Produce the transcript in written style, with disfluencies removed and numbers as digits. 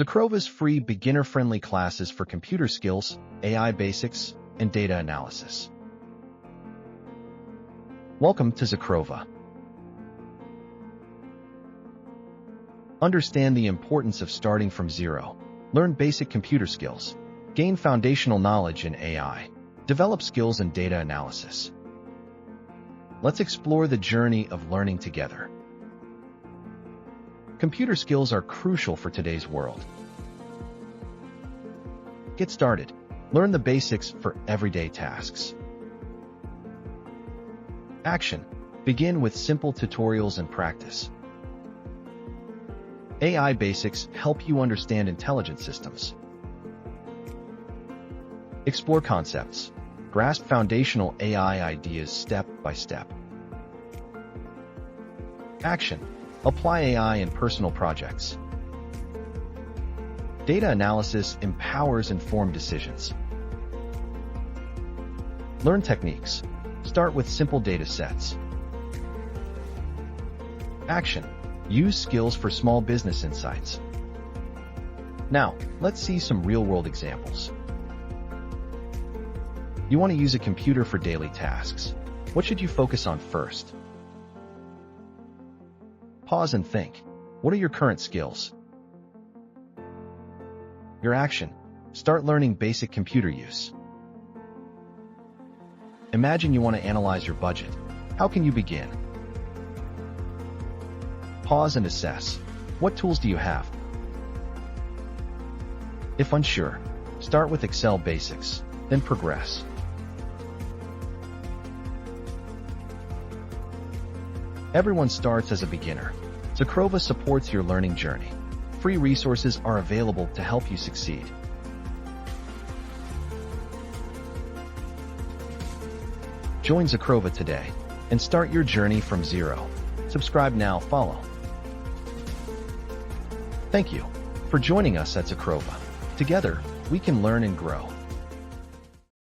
ZEKROVA's free beginner-friendly classes for computer skills, AI basics, and data analysis. Welcome to ZEKROVA. Understand the importance of starting from zero. Learn basic computer skills. Gain foundational knowledge in AI. Develop skills in data analysis. Let's explore the journey of learning together. Computer skills are crucial for today's world. Get started. Learn the basics for everyday tasks. Action. Begin with simple tutorials and practice. AI basics help you understand intelligent systems. Explore concepts. Grasp foundational AI ideas step by step. Action. Apply AI in personal projects. Data analysis empowers informed decisions. Learn techniques. Start with simple data sets. Action. Use skills for small business insights. Now, let's see some real-world examples. You want to use a computer for daily tasks. What should you focus on first? Pause and think. What are your current skills? Your action. Start learning basic computer use. Imagine you want to analyze your budget. How can you begin? Pause and assess. What tools do you have? If unsure, start with Excel basics, then progress. Everyone starts as a beginner. ZEKROVA supports your learning journey. Free resources are available to help you succeed. Join ZEKROVA today and start your journey from zero. Subscribe now, follow. Thank you for joining us at ZEKROVA. Together, we can learn and grow.